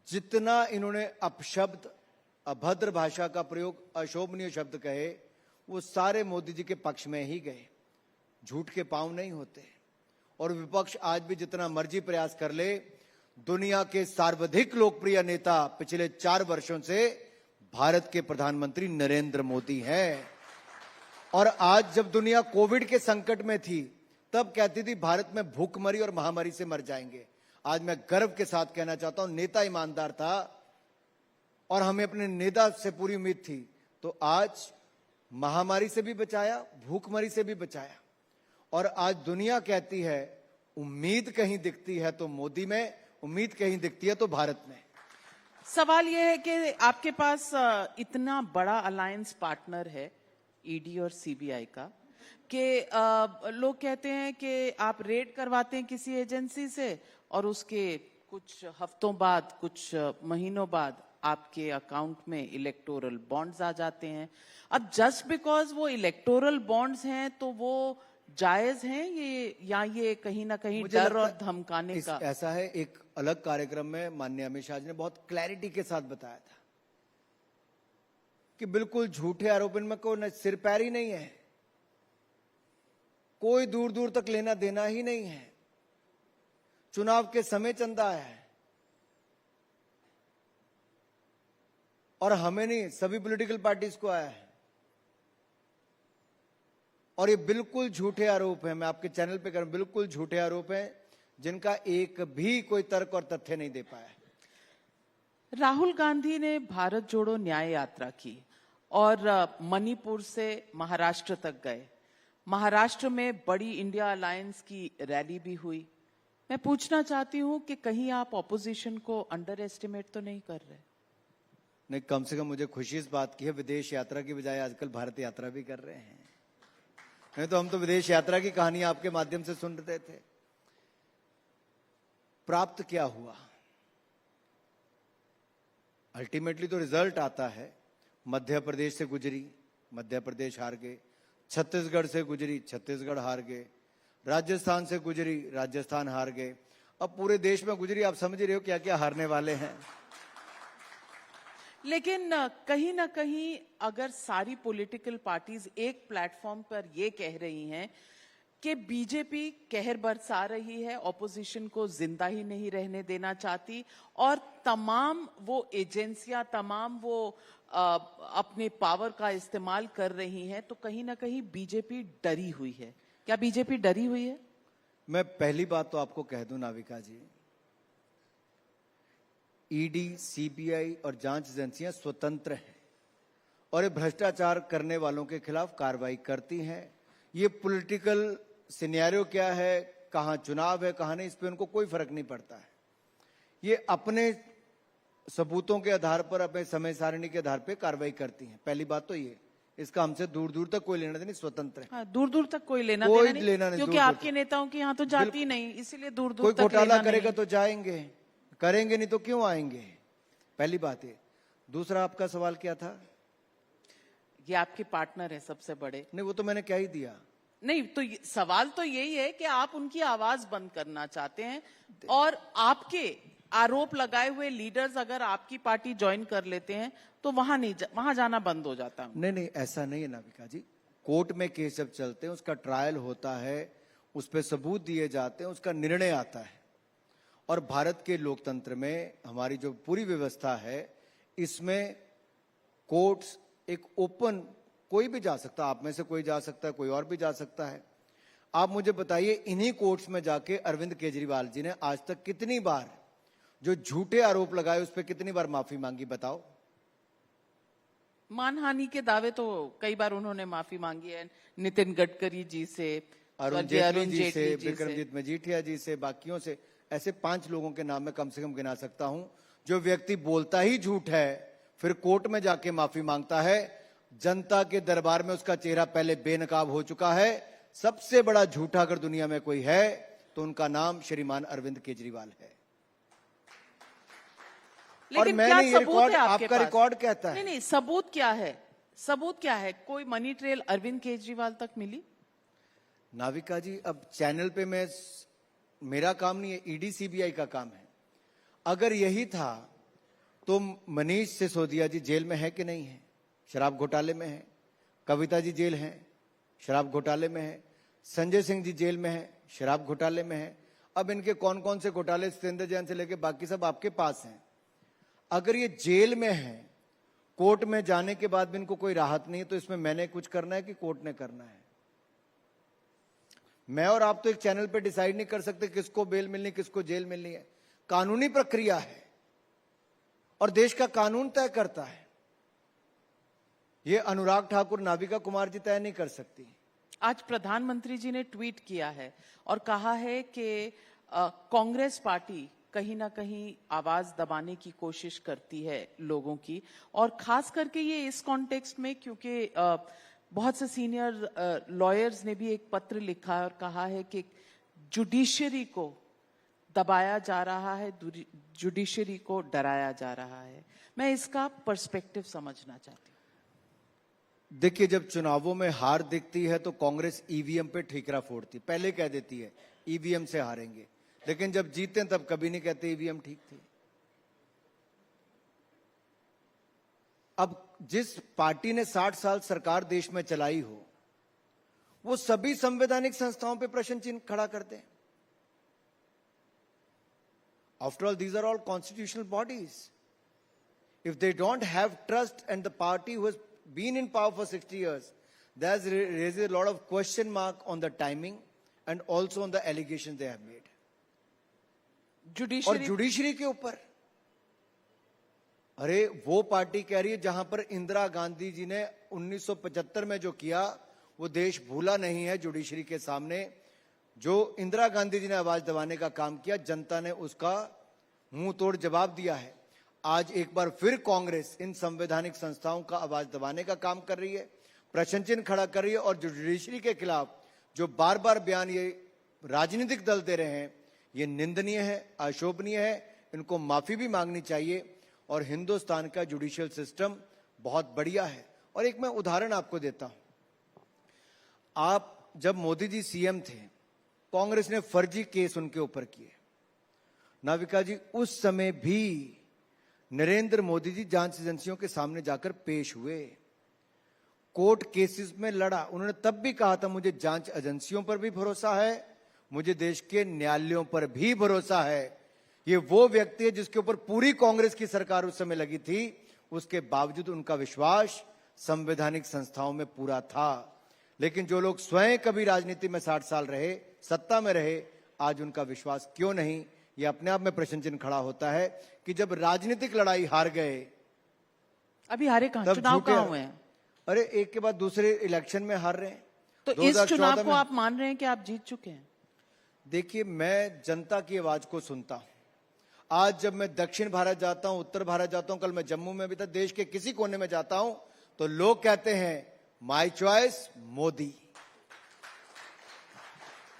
जितना इन्होंने अपशब्द, अभद्र भाषा का प्रयोग, अशोभनीय शब्द कहे, वो सारे मोदी जी के पक्ष में ही गए। झूठ के पांव नहीं होते। और विपक्ष आज भी जितना मर्जी प्रयास कर ले, दुनिया के सर्वाधिक लोकप्रिय नेता पिछले 4 वर्षों से भारत के प्रधानमंत्री नरेंद्र मोदी हैं। और आज जब दुनिया कोविड के संकट में थी, तब कहती थी भारत में भूखमरी और महामारी से मर जाएंगे। आज मैं गर्व के साथ कहना चाहता हूं, नेता ईमानदार था और हमें अपने नेता से पूरी उम्मीद थी, तो आज महामारी से भी बचाया, भूखमरी से भी बचाया। और आज दुनिया कहती है उम्मीद कहीं दिखती है तो मोदी में, उम्मीद कहीं दिखती है तो भारत में। सवाल यह है कि आपके पास इतना बड़ा अलायंस पार्टनर है ईडी और सीबीआई का, कि लोग कहते हैं कि आप रेड करवाते हैं किसी एजेंसी से और उसके कुछ हफ्तों बाद, कुछ महीनों बाद आपके अकाउंट में इलेक्टोरल बॉन्ड्स आ जाते हैं। अब जस्ट बिकॉज वो इलेक्टोरल बॉन्ड्स हैं तो वो जायज हैं ये, या ये कहीं ना कहीं डर और धमकाने का? ऐसा है, एक अलग कार्यक्रम में माननीय अमित शाह जी ने बहुत क्लैरिटी के साथ बताया था कि बिल्कुल झूठे आरोप में कोई सिर पैर ही नहीं है, कोई दूर दूर तक लेना देना ही नहीं है, चुनाव के समय चंदा है और हमें नहीं, सभी पॉलिटिकल पार्टीज को आया है। और ये बिल्कुल झूठे आरोप हैं, मैं आपके चैनल पे कर, बिल्कुल झूठे आरोप हैं जिनका एक भी कोई तर्क और तथ्य नहीं दे पाया। राहुल गांधी ने भारत जोड़ो न्याय यात्रा की और मणिपुर से महाराष्ट्र तक गए। महाराष्ट्र में बड़ी इंडिया अलायंस की रैली भी हुई। मैं पूछना चाहती हूं कि कहीं आप ऑपोजिशन को अंडर एस्टिमेट तो नहीं कर रहे? नहीं, कम से कम मुझे खुशी इस बात की है, विदेश यात्रा की बजाय आजकल भारत यात्रा भी कर रहे हैं। नहीं तो हम तो विदेश यात्रा की कहानी आपके माध्यम से सुन रहे थे। प्राप्त क्या हुआ? अल्टीमेटली तो रिजल्ट आता है। मध्य प्रदेश से गुजरी, मध्य प्रदेश हार गए। छत्तीसगढ़ से गुजरी, छत्तीसगढ़ हार गए। राजस्थान से गुजरी, राजस्थान हार गए। अब पूरे देश में गुजरी, आप समझ रहे हो क्या क्या हारने वाले हैं। लेकिन कहीं ना कहीं अगर सारी पॉलिटिकल पार्टीज एक प्लेटफॉर्म पर ये कह रही हैं कि बीजेपी कहर बरसा रही है, ऑपोजिशन को जिंदा ही नहीं रहने देना चाहती और तमाम वो एजेंसियां, तमाम वो अपने पावर का इस्तेमाल कर रही हैं, तो कहीं ना कहीं बीजेपी डरी हुई है। क्या बीजेपी डरी हुई है? मैं पहली बात तो आपको कह दूं नाविका जी, ईडी, सीबीआई और जांच एजेंसियां स्वतंत्र हैं और ये भ्रष्टाचार करने वालों के खिलाफ कार्रवाई करती हैं। ये पॉलिटिकल सिनेरियो क्या है, कहां चुनाव है कहां नहीं, इस पे उनको कोई फर्क नहीं पड़ता है। ये अपने सबूतों के आधार पर, अपने समय सारणी के आधार पर कार्रवाई करती हैं। पहली बात तो ये, इसका हमसे दूर दूर तक कोई लेना देना नहीं, स्वतंत्र है। हाँ, दूर दूर तक कोई लेना देना नहीं, क्योंकि आपके नेताओं की यहाँ तो जाती नहीं, इसीलिए दूर दूर तक कोई घोटाला करेगा तो जाएंगे, करेंगे नहीं तो क्यों आएंगे। पहली बात है। दूसरा आपका सवाल क्या था? ये आपके पार्टनर है सबसे बड़े। नहीं, वो तो मैंने कह ही दिया। नहीं तो सवाल तो यही है कि आप उनकी आवाज बंद करना चाहते हैं और आपके आरोप लगाए हुए लीडर्स अगर आपकी पार्टी ज्वाइन कर लेते हैं तो वहां जाना बंद हो जाता है। नहीं, ऐसा नहीं है नाविका जी। कोर्ट में केस जब चलते हैं, उसका ट्रायल होता है, उस पर सबूत दिए जाते हैं, उसका निर्णय आता है। और भारत के लोकतंत्र में हमारी जो पूरी व्यवस्था है, इसमें कोर्ट्स एक ओपन, कोई भी जा सकता है, आप में से कोई जा सकता है, कोई और भी जा सकता है। आप मुझे बताइए, इन्हीं कोर्ट्स में जाके अरविंद केजरीवाल जी ने आज तक कितनी बार जो झूठे आरोप लगाए उस पर कितनी बार माफी मांगी, बताओ। मानहानि के दावे तो कई बार उन्होंने माफी मांगी है, नितिन गडकरी जी से, अरुण स्वर्गीय अरुण जेटली जी से, जेटली जी से। विक्रमजीत मजीठिया जी से, बाकियों से, ऐसे 5 लोगों के नाम मैं कम से कम गिना सकता हूं। जो व्यक्ति बोलता ही झूठ है, फिर कोर्ट में जाके माफी मांगता है। जनता के दरबार में उसका चेहरा पहले बेनकाब हो चुका है। सबसे बड़ा झूठा अगर दुनिया में कोई है तो उनका नाम श्रीमान अरविंद केजरीवाल है। लेकिन मैंने क्या ये सबूत रिकॉर्ड, है आपके आपका पास? रिकॉर्ड कहता है। नहीं, सबूत क्या है? सबूत क्या है? कोई मनी ट्रेल अरविंद केजरीवाल तक मिली? नाविका जी, अब चैनल पे मेरा काम नहीं है, ईडी सीबीआई का काम है। अगर यही था तो मनीष सिसोदिया जी जेल में है कि नहीं है? शराब घोटाले में है। कविता जी जेल हैं, शराब घोटाले में है। संजय सिंह जी जेल में है, शराब घोटाले में है। अब इनके कौन कौन से घोटाले, सत्येंद्र जैन से लेके बाकी सब आपके पास हैं। अगर ये जेल में है, कोर्ट में जाने के बाद भी इनको कोई राहत नहीं है, तो इसमें मैंने कुछ करना है कि कोर्ट ने करना है? मैं और आप तो एक चैनल पे डिसाइड नहीं कर सकते किसको बेल मिलनी, किसको जेल मिलनी है। कानूनी प्रक्रिया है और देश का कानून तय करता है। ये अनुराग ठाकुर, नाविका कुमार जी तय नहीं कर सकती। आज प्रधानमंत्री जी ने ट्वीट किया है और कहा है कि कांग्रेस पार्टी कहीं ना कहीं आवाज दबाने की कोशिश करती है लोगों की, और खास करके ये इस कॉन्टेक्स्ट में क्योंकि बहुत से सीनियर लॉयर्स ने भी एक पत्र लिखा है और कहा है कि जुडिशरी को दबाया जा रहा है, जुडिशरी को डराया जा रहा है। मैं इसका पर्सपेक्टिव समझना चाहती हूँ। देखिए, जब चुनावों में हार दिखती है तो कांग्रेस ईवीएम पे ठीकरा फोड़ती, पहले कह देती है ईवीएम से हारेंगे, लेकिन जब जीते हैं तब कभी नहीं कहते ईवीएम ठीक थी। अब जिस पार्टी ने 60 साल सरकार देश में चलाई हो, वो सभी संवैधानिक संस्थाओं पे प्रश्न चिन्ह खड़ा करते हैं। After all, these are all constitutional bodies. If they don't have trust and the party who has been in power for 60 years, that raises a lot of question mark on the timing and also on the allegations they have made. और judiciary के ऊपर, अरे वो party कह रही है जहां पर इंदिरा गांधी जी ने 1975 में जो किया वो देश भूला नहीं है। जुडिशरी के सामने जो इंदिरा गांधी जी ने आवाज दबाने का काम किया, जनता ने उसका मुंह तोड़ जवाब दिया है। आज एक बार फिर कांग्रेस इन संवैधानिक संस्थाओं का आवाज दबाने का काम कर रही है, प्रश्न चिन्ह खड़ा कर रही है, और जुडिशरी के खिलाफ जो बार बार बयान ये राजनीतिक दल दे रहे हैं, ये निंदनीय है, अशोभनीय है। इनको माफी भी मांगनी चाहिए। और हिंदुस्तान का जुडिशियल सिस्टम बहुत बढ़िया है। और एक मैं उदाहरण आपको देता हूं। आप जब मोदी जी सीएम थे, कांग्रेस ने फर्जी केस उनके ऊपर किए। नाविका जी, उस समय भी नरेंद्र मोदी जी जांच एजेंसियों के सामने जाकर पेश हुए, कोर्ट केसेस में लड़ा। उन्होंने तब भी कहा था मुझे जांच एजेंसियों पर भी भरोसा है, मुझे देश के न्यायालयों पर भी भरोसा है। ये वो व्यक्ति है जिसके ऊपर पूरी कांग्रेस की सरकार उस समय लगी थी, उसके बावजूद उनका विश्वास संवैधानिक संस्थाओं में पूरा था। लेकिन जो लोग स्वयं कभी राजनीति में 60 साल रहे, सत्ता में रहे, आज उनका विश्वास क्यों नहीं? ये अपने आप में प्रश्न चिन्ह खड़ा होता है कि जब राजनीतिक लड़ाई हार गए, अभी हारे कहां, चुनाव कहां हुए हैं? अरे एक के बाद दूसरे इलेक्शन में हार रहे हैं। तो इस चुनाव को आप मान रहे हैं कि आप जीत चुके हैं? देखिए, मैं जनता की आवाज को सुनता हूं। आज जब मैं दक्षिण भारत जाता हूं, उत्तर भारत जाता हूं, कल मैं जम्मू में भी था, देश के किसी कोने में जाता हूं तो लोग कहते हैं माय चॉइस मोदी।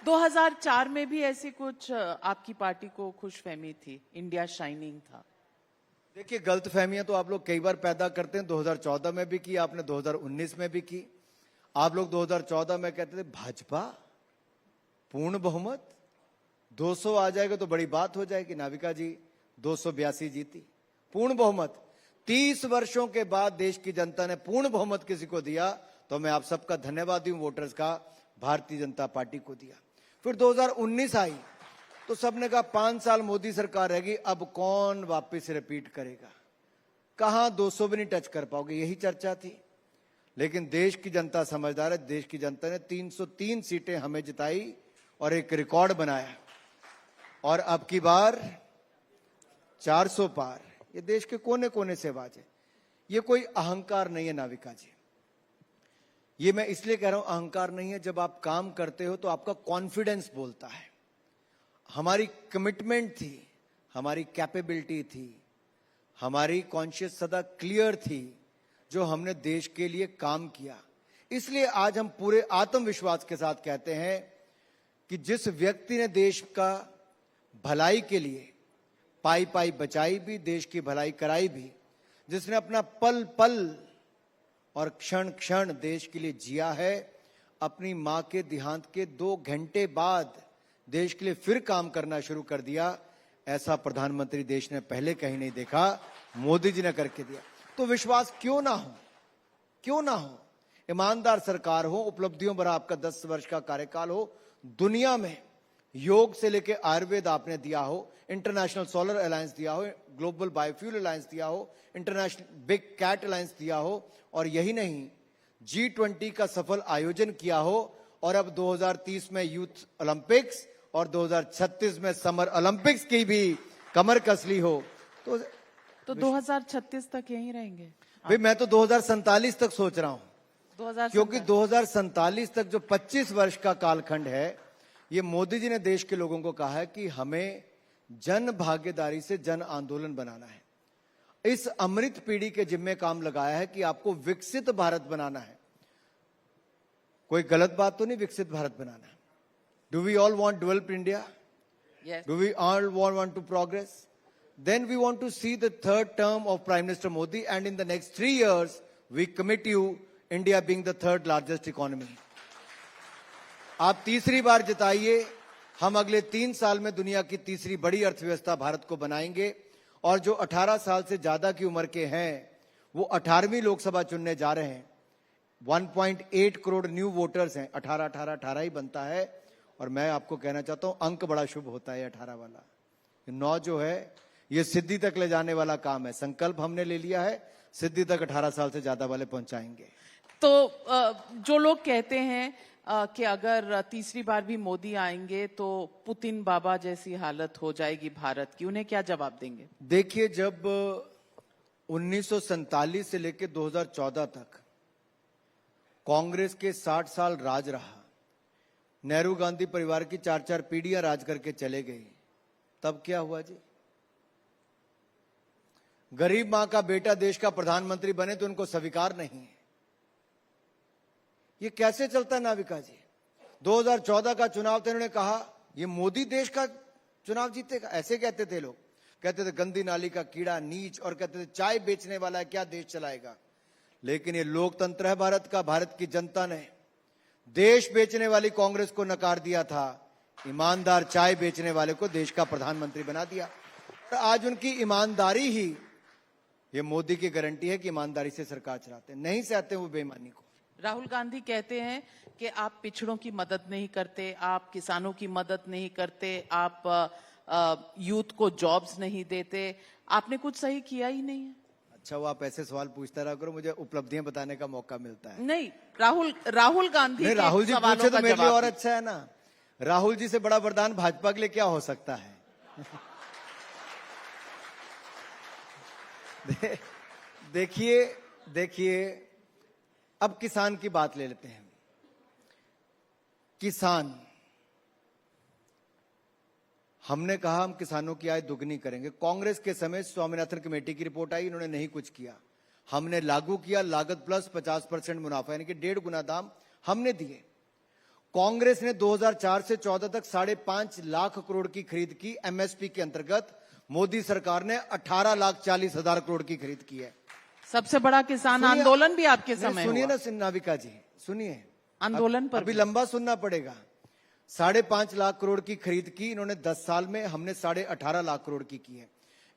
2004 में भी ऐसी कुछ आपकी पार्टी को खुशफहमी थी, इंडिया शाइनिंग था। देखिए, गलतफहमियां तो आप लोग कई बार पैदा करते हैं। 2014 में भी की आपने, 2019 में भी की। आप लोग 2014 में कहते थे भाजपा पूर्ण बहुमत, 200 आ जाएगा तो बड़ी बात हो जाएगी। नाविका जी 282 जीती, पूर्ण बहुमत। 30 वर्षों के बाद देश की जनता ने पूर्ण बहुमत किसी को दिया, तो मैं आप सबका धन्यवाद दूं, वोटर्स का, भारतीय जनता पार्टी को दिया। फिर 2019 आई तो सबने कहा 5 साल मोदी सरकार रहेगी, अब कौन वापस रिपीट करेगा? कहां 200 भी नहीं टच कर पाओगे, यही चर्चा थी। लेकिन देश की जनता समझदार है। देश की जनता ने 303 सीटें हमें जिताई और एक रिकॉर्ड बनाया, और अब की बार 400 पार। ये देश के कोने कोने से आवाज है। ये कोई अहंकार नहीं है नाविका जी, ये मैं इसलिए कह रहा हूं अहंकार नहीं है, जब आप काम करते हो तो आपका कॉन्फिडेंस बोलता है। हमारी कमिटमेंट थी, हमारी कैपेबिलिटी थी, हमारी कॉन्शियस सदा क्लियर थी, जो हमने देश के लिए काम किया। इसलिए आज हम पूरे आत्मविश्वास के साथ कहते हैं कि जिस व्यक्ति ने देश का भलाई के लिए पाई पाई बचाई भी, देश की भलाई कराई भी, जिसने अपना पल पल और क्षण क्षण देश के लिए जिया है, अपनी मां के देहांत के 2 घंटे बाद देश के लिए फिर काम करना शुरू कर दिया, ऐसा प्रधानमंत्री देश ने पहले कहीं नहीं देखा, मोदी जी ने करके दिया। तो विश्वास क्यों ना हो, क्यों ना हो। ईमानदार सरकार हो, उपलब्धियों भरा आपका 10 वर्ष का कार्यकाल हो, दुनिया में योग से लेके आयुर्वेद आपने दिया हो, इंटरनेशनल सोलर अलायंस दिया हो, ग्लोबल बायोफ्यूल अलायंस दिया हो, इंटरनेशनल बिग कैट अलायंस दिया हो, और यही नहीं G20 का सफल आयोजन किया हो, और अब 2030 में यूथ ओलंपिक्स और 2036 में समर ओलंपिक्स की भी कमर कस ली हो, तो 2036 तक यहीं रहेंगे भाई। मैं तो 2047 तक सोच रहा हूं, 2047 क्योंकि 2047 तक जो 25 वर्ष का कालखंड है, ये मोदी जी ने देश के लोगों को कहा है कि हमें जन भागीदारी से जन आंदोलन बनाना है। इस अमृत पीढ़ी के जिम्मे काम लगाया है कि आपको विकसित भारत बनाना है। कोई गलत बात तो नहीं विकसित भारत बनाना। Do we all want developed India? Yes. Do we all want to progress? Then we want to see the third term of Prime Minister Modi, and in the next 3 years, we commit you India being the 3rd largest economy. आप तीसरी बार जिताइए, हम अगले 3 साल में दुनिया की तीसरी बड़ी अर्थव्यवस्था भारत को बनाएंगे, और जो 18 साल से ज्यादा की उम्र के हैं, वो 18वीं लोकसभा चुनने जा रहे हैं। 1.8 करोड़ न्यू वोटर्स हैं, 18 ही बनता है। और मैं आपको कहना चाहता हूं, अंक बड़ा शुभ होता है 18 वाला। 9 जो है, ये सिद्धि तक ले जाने वाला काम है। संकल्प हमने ले लिया है, सिद्धि तक 18 साल से ज्यादा वाले पहुंचाएंगे। तो जो लोग कहते हैं कि अगर तीसरी बार भी मोदी आएंगे तो पुतिन बाबा जैसी हालत हो जाएगी भारत की, उन्हें क्या जवाब देंगे? देखिए, जब 1947 से लेकर 2014 तक कांग्रेस के 60 साल राज रहा, नेहरू गांधी परिवार की 4-4 पीढ़ियां राज करके चले गई, तब क्या हुआ जी? गरीब मां का बेटा देश का प्रधानमंत्री बने तो उनको स्वीकार नहीं है। ये कैसे चलता है नाविका जी? 2014 का चुनाव तो इन्होंने कहा ये मोदी देश का चुनाव जीतेगा, ऐसे कहते थे लोग। कहते थे गंदी नाली का कीड़ा, नीच, और कहते थे चाय बेचने वाला है, क्या देश चलाएगा। लेकिन ये लोकतंत्र है भारत का। भारत की जनता ने देश बेचने वाली कांग्रेस को नकार दिया था, ईमानदार चाय बेचने वाले को देश का प्रधानमंत्री बना दिया। और आज उनकी ईमानदारी ही ये मोदी की गारंटी है कि ईमानदारी से सरकार चलाते हैं, नहीं सहते वो बेईमानी को। राहुल गांधी कहते हैं कि आप पिछड़ों की मदद नहीं करते, आप किसानों की मदद नहीं करते, आप यूथ को जॉब्स नहीं देते, आपने कुछ सही किया ही नहीं है। अच्छा, वो आप ऐसे सवाल पूछता रहा करो, मुझे उपलब्धियां बताने का मौका मिलता है। नहीं, राहुल गांधी नहीं, के राहुल जी सवालों पूछे तो का मेरे लिए जवाब और अच्छा है ना। राहुल जी से बड़ा वरदान भाजपा के लिए क्या हो सकता है? देखिए, अब किसान की बात ले लेते हैं। किसान, हमने कहा हम किसानों की आय दुगनी करेंगे। कांग्रेस के समय स्वामीनाथन कमेटी की रिपोर्ट आई, इन्होंने नहीं कुछ किया। हमने लागू किया लागत प्लस 50% मुनाफा, यानी कि 1.5 गुना दाम हमने दिए। कांग्रेस ने 2004 से 14 तक 5.5 लाख करोड़ की खरीद की एमएसपी के अंतर्गत। मोदी सरकार ने 18,40,000 करोड़ की खरीद की है। सबसे बड़ा किसान आंदोलन भी आपके समय सुनिए हुआ। ना नाविका जी, सुनिए, आंदोलन पर अभी भी। लंबा सुनना पड़ेगा। 5.5 लाख करोड़ की खरीद की इन्होंने 10 साल में, हमने 18.5 लाख करोड़ की है।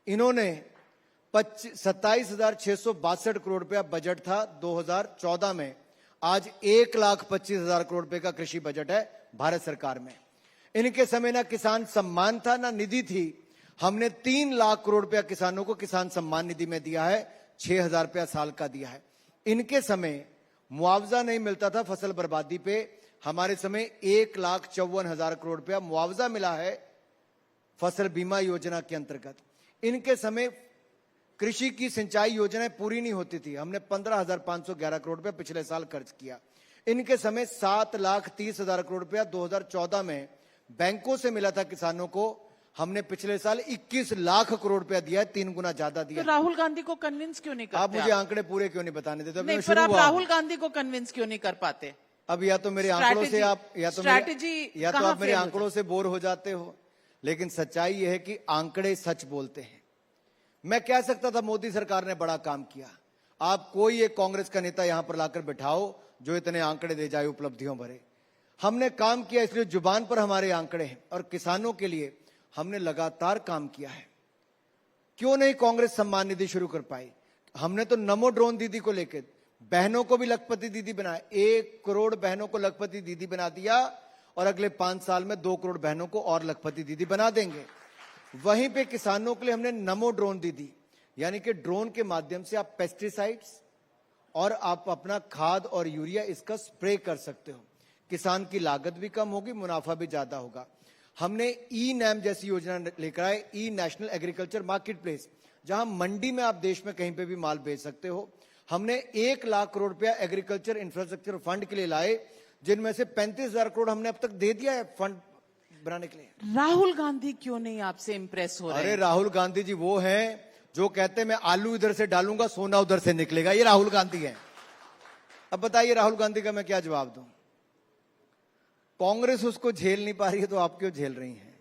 इन्होंने 27,662 करोड़ रुपया बजट था 2014 में, आज 1,25,000 करोड़ रुपए का कृषि बजट है भारत सरकार में। इनके समय ना किसान सम्मान था ना निधि थी। हमने 3 लाख करोड़ रुपया किसानों को किसान सम्मान निधि में दिया है, 6,000 रुपया साल का दिया है। इनके समय मुआवजा नहीं मिलता था फसल बर्बादी पे, हमारे समय 1,54,000 करोड़ रुपया मुआवजा मिला है फसल बीमा योजना के अंतर्गत। इनके समय कृषि की सिंचाई योजनाएं पूरी नहीं होती थी, हमने 15,511 करोड़ रुपया पिछले साल खर्च किया। इनके समय 7,30,000 करोड़ रुपया 2014 में बैंकों से मिला था किसानों को। हमने पिछले साल 21 लाख करोड़ रुपया दिया है, 3 गुना ज्यादा दिया। तो राहुल गांधी को कन्विंस क्यों नहीं करते? आप मुझे आंकड़े पूरे क्यों नहीं बताने देते? नहीं, पर आप राहुल गांधी को कन्विंस क्यों नहीं कर पाते? अब या तो मेरे आंकड़ों से आप या तो आप मेरे आंकड़ों से बोर हो जाते हो, लेकिन सच्चाई यह है कि आंकड़े सच बोलते हैं। मैं कह सकता था मोदी सरकार ने बड़ा काम किया। आप कोई एक कांग्रेस का नेता यहां पर लाकर बिठाओ जो इतने आंकड़े दे जाए उपलब्धियों भरे। हमने काम किया, इसलिए जुबान पर हमारे आंकड़े हैं, और किसानों के लिए हमने लगातार काम किया है। क्यों नहीं कांग्रेस सम्मान निधि शुरू कर पाई? हमने तो नमो ड्रोन दीदी को लेकर बहनों को भी लखपति दीदी बनाया। 1 करोड़ बहनों को लखपति दीदी बना दिया, और अगले 5 साल में 2 करोड़ बहनों को और लखपति दीदी बना देंगे। वहीं पे किसानों के लिए हमने नमो ड्रोन दीदी, यानी कि ड्रोन के माध्यम से आप पेस्टिसाइड्स और आप अपना खाद और यूरिया इसका स्प्रे कर सकते हो। किसान की लागत भी कम होगी, मुनाफा भी ज्यादा होगा। हमने ई नैम जैसी योजना लेकर आए, ई नेशनल एग्रीकल्चर मार्केट प्लेस, जहां मंडी में आप देश में कहीं पे भी माल बेच सकते हो। हमने 1 लाख करोड़ रुपया एग्रीकल्चर इंफ्रास्ट्रक्चर फंड के लिए लाए, जिनमें से 35,000 करोड़ हमने अब तक दे दिया है फंड बनाने के लिए। राहुल गांधी क्यों नहीं आपसे इंप्रेस हो रहे? अरे राहुल गांधी जी वो हैं जो कहते हैं मैं आलू इधर से डालूंगा सोना उधर से निकलेगा। ये राहुल गांधी हैं। अब बताइए राहुल गांधी का मैं क्या जवाब दूं? कांग्रेस उसको झेल नहीं पा रही है, तो आप क्यों झेल रही हैं?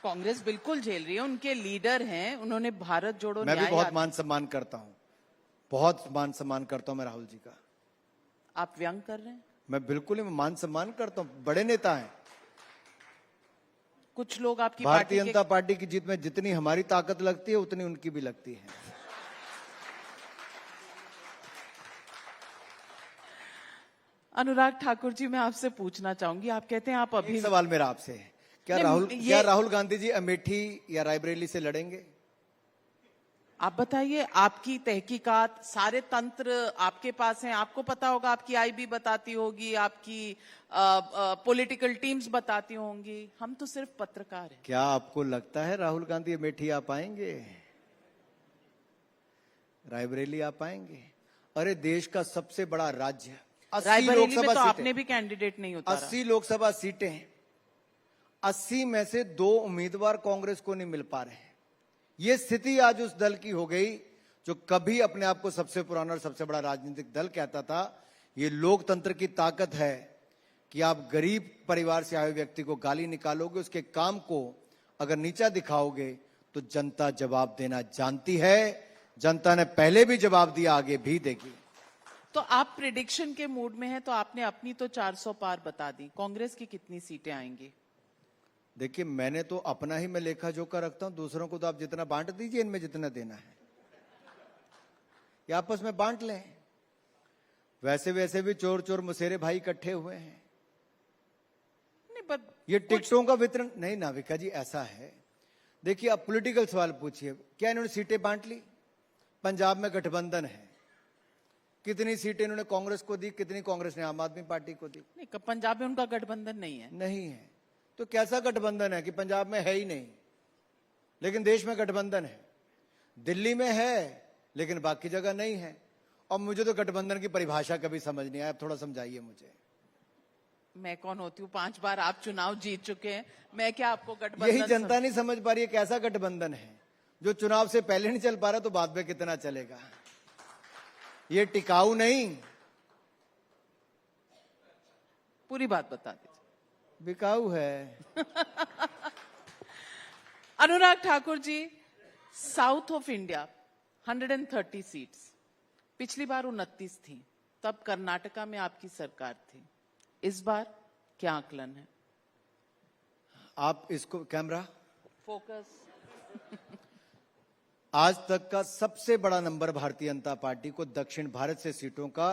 कांग्रेस बिल्कुल झेल रही है, उनके लीडर हैं, उन्होंने भारत जोड़ो मैं भी बहुत मान सम्मान करता हूं, बहुत मान सम्मान करता हूं मैं राहुल जी का। आप व्यंग कर रहे हैं? मैं बिल्कुल ही मान सम्मान करता हूं, बड़े नेता हैं। कुछ लोग आपकी भारतीय जनता पार्टी की जीत में जितनी हमारी ताकत लगती है उतनी उनकी भी लगती है। अनुराग ठाकुर जी, मैं आपसे पूछना चाहूंगी, आप कहते हैं आप अभी एक सवाल मेरा आपसे है, क्या राहुल गांधी जी अमेठी या रायबरेली से लड़ेंगे? आप बताइए, आपकी तहकीकात, सारे तंत्र आपके पास हैं, आपको पता होगा, आपकी आईबी बताती होगी, आपकी पॉलिटिकल टीम्स बताती होंगी, हम तो सिर्फ पत्रकार हैं। क्या आपको लगता है राहुल गांधी अमेठी आ पाएंगे, रायबरेली आ पाएंगे? अरे देश का सबसे बड़ा राज्य, 80 लोकसभा तो आपने भी कैंडिडेट नहीं उतारा। 80 लोकसभा सीटें हैं, 80 में से 2 उम्मीदवार कांग्रेस को नहीं मिल पा रहे हैं। ये स्थिति आज उस दल की हो गई जो कभी अपने आप को सबसे पुराना और सबसे बड़ा राजनीतिक दल कहता था। ये लोकतंत्र की ताकत है कि आप गरीब परिवार से आए हुए व्यक्ति को गाली निकालोगे, उसके काम को अगर नीचा दिखाओगे तो जनता जवाब देना जानती है। जनता ने पहले भी जवाब दिया, आगे भी देगी। तो आप प्रिडिक्शन के मूड में हैं, तो आपने अपनी तो 400 पार बता दी, कांग्रेस की कितनी सीटें आएंगी? देखिए, मैंने तो अपना ही मैं लेखा जोखा रखता हूं, दूसरों को तो आप जितना बांट दीजिए, इनमें जितना देना है या आपस में बांट लें। वैसे वैसे भी चोर चोर मुसेरे भाई इकट्ठे हुए हैं। नहीं, पर ये टिकटों का वितरण नहीं नाविका जी, ऐसा है। देखिए, आप पॉलिटिकल सवाल पूछिए, क्या इन्होंने सीटें बांट ली? पंजाब में गठबंधन है, कितनी सीटें इन्होंने कांग्रेस को दी, कितनी कांग्रेस ने आम आदमी पार्टी को दी? नहीं, पंजाब में उनका गठबंधन नहीं है। नहीं है तो कैसा गठबंधन है कि पंजाब में है ही नहीं, लेकिन देश में गठबंधन है? दिल्ली में है लेकिन बाकी जगह नहीं है। और मुझे तो गठबंधन की परिभाषा कभी समझ नहीं आया, थोड़ा समझाइए मुझे। मैं कौन होती हूँ? 5 बार आप चुनाव जीत चुके हैं, मैं क्या आपको गठबंधन? यही जनता नहीं समझ पा रही है, कैसा गठबंधन है जो चुनाव से पहले नहीं चल पा रहा तो बाद में कितना चलेगा? ये टिकाऊ नहीं। पूरी बात बता दीजिए। बिकाऊ है। Anurag Thakur ji, south of India 130 seats, पिछली बार 29 थी, तब कर्नाटका में आपकी सरकार थी। इस बार क्या आकलन है? आप इसको कैमरा फोकस। आज तक का सबसे बड़ा नंबर भारतीय जनता पार्टी को दक्षिण भारत से सीटों का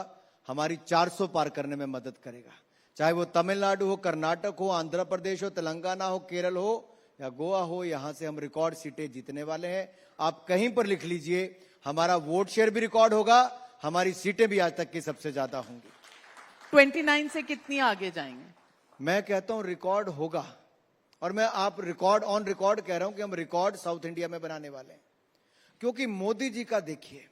हमारी 400 पार करने में मदद करेगा। चाहे वो तमिलनाडु हो, कर्नाटक हो, आंध्र प्रदेश हो, तेलंगाना हो, केरल हो या गोवा हो, यहां से हम रिकॉर्ड सीटें जीतने वाले हैं। आप कहीं पर लिख लीजिए, हमारा वोट शेयर भी रिकॉर्ड होगा, हमारी सीटें भी आज तक की सबसे ज्यादा होंगी। 29 से कितनी आगे जाएंगे? मैं कहता हूं रिकॉर्ड होगा, और मैं आप रिकॉर्ड ऑन रिकॉर्ड कह रहा हूं कि हम रिकॉर्ड साउथ इंडिया में बनाने वाले हैं। क्योंकि मोदी जी का देखिए,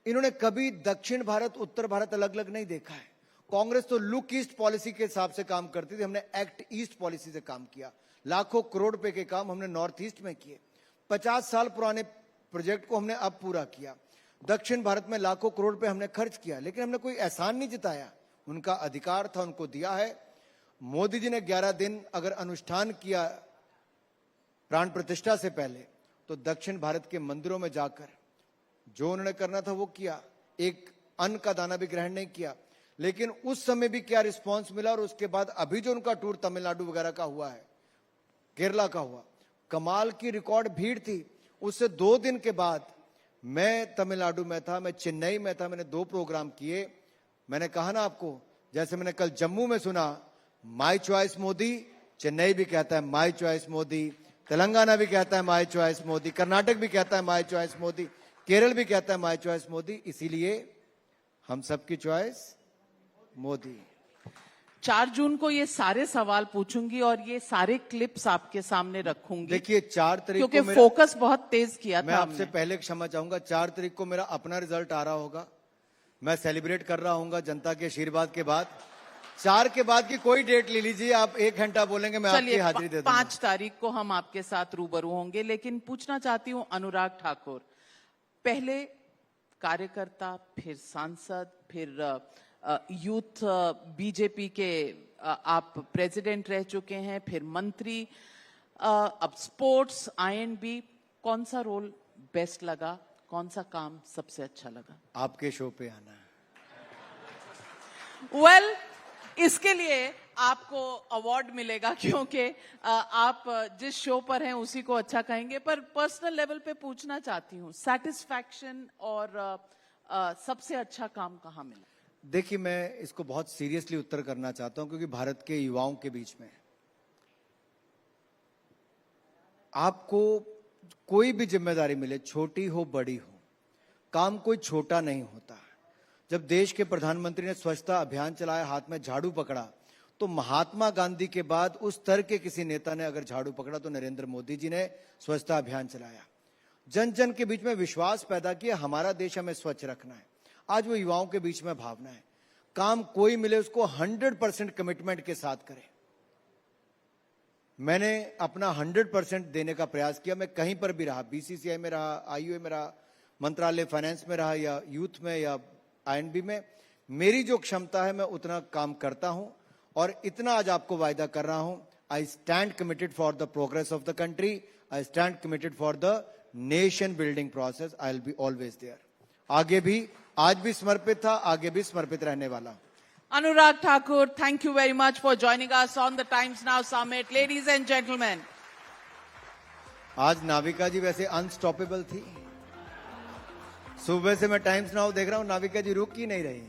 इन्होंने कभी दक्षिण भारत उत्तर भारत अलग अलग नहीं देखा है। कांग्रेस तो लुक ईस्ट पॉलिसी के हिसाब से काम करती थी, हमने एक्ट ईस्ट पॉलिसी से काम किया। लाखों करोड़ रुपए के काम हमने नॉर्थ ईस्ट में किए। 50 साल पुराने प्रोजेक्ट को हमने अब पूरा किया। दक्षिण भारत में लाखों करोड़ रुपए हमने खर्च किया, लेकिन हमने कोई एहसान नहीं जताया। उनका अधिकार था, उनको दिया है। मोदी जी ने 11 दिन अगर अनुष्ठान किया प्राण प्रतिष्ठा से पहले, तो दक्षिण भारत के मंदिरों में जाकर जो उन्होंने करना था वो किया। एक अन्न का दाना भी ग्रहण नहीं किया। लेकिन उस समय भी क्या रिस्पांस मिला, और उसके बाद अभी जो उनका टूर तमिलनाडु वगैरह का हुआ है, केरला का हुआ, कमाल की रिकॉर्ड भीड़ थी। उससे 2 दिन के बाद मैं तमिलनाडु में था, मैं चेन्नई में था, मैंने 2 प्रोग्राम किए। मैंने कहा ना आपको, जैसे मैंने कल जम्मू में सुना माई चॉइस मोदी, चेन्नई भी कहता है माई चॉइस मोदी, तेलंगाना भी कहता है माई चॉइस मोदी, कर्नाटक भी कहता है माई चॉइस मोदी, केरल भी कहता है माई चॉइस मोदी। इसीलिए हम सबकी चॉइस मोदी। 4 जून को ये सारे सवाल पूछूंगी और ये सारे क्लिप्स आपके सामने रखूंगी। देखिए 4 तारीख को क्योंकि फोकस बहुत तेज किया मैं था आपसे हमने। पहले क्षमा चाहूंगा। 4 तारीख को मेरा अपना रिजल्ट आ रहा होगा, मैं सेलिब्रेट कर रहा हूंगा जनता के आशीर्वाद के बाद। 4 के बाद की कोई डेट ले लीजिए आप, 1 घंटा बोलेंगे, मैं आपकी हाजिरी दे दूंगा। 5 तारीख को हम आपके साथ रूबरू होंगे। लेकिन पूछना चाहती हूँ अनुराग ठाकुर, पहले कार्यकर्ता, फिर सांसद, फिर यूथ बीजेपी के आप प्रेसिडेंट रह चुके हैं, फिर मंत्री, अब स्पोर्ट्स, INB, कौन सा रोल बेस्ट लगा, कौन सा काम सबसे अच्छा लगा? आपके शो पे आना है। वेल, इसके लिए आपको अवार्ड मिलेगा, क्योंकि आप जिस शो पर हैं उसी को अच्छा कहेंगे। पर पर्सनल लेवल पे पूछना चाहती हूँ, सेटिस्फैक्शन और सबसे अच्छा काम कहाँ मिला? देखिए, मैं इसको बहुत सीरियसली उत्तर करना चाहता हूं, क्योंकि भारत के युवाओं के बीच में आपको कोई भी जिम्मेदारी मिले, छोटी हो बड़ी हो, काम कोई छोटा नहीं होता। जब देश के प्रधानमंत्री ने स्वच्छता अभियान चलाया, हाथ में झाड़ू पकड़ा, तो महात्मा गांधी के बाद उस तरह के किसी नेता ने अगर झाड़ू पकड़ा तो नरेंद्र मोदी जी ने स्वच्छता अभियान चलाया। जन जन के बीच में विश्वास पैदा किया, हमारा देश हमें स्वच्छ रखना है। आज वो युवाओं के बीच में भावना है। काम कोई मिले उसको 100% कमिटमेंट के साथ करें। मैंने अपना 100% देने का प्रयास किया। मैं कहीं पर भी रहा, BCCI में रहा, IUA में रहा, मंत्रालय फाइनेंस में रहा, या यूथ में, या INB में, मेरी जो क्षमता है मैं उतना काम करता हूं। और इतना आज आपको वायदा कर रहा हूं, I stand committed for the progress of the country, I stand committed for the nation building process, I will be always there. आगे भी, आज भी समर्पित था, आगे भी समर्पित रहने वाला हूं। Anurag Thakur, thank you very much for joining us on the Times Now Summit. Ladies and gentlemen. आज नाविका जी वैसे अनस्टॉपेबल थी। सुबह से मैं टाइम्स नाउ देख रहा हूं, नाविका जी रुक ही नहीं रही।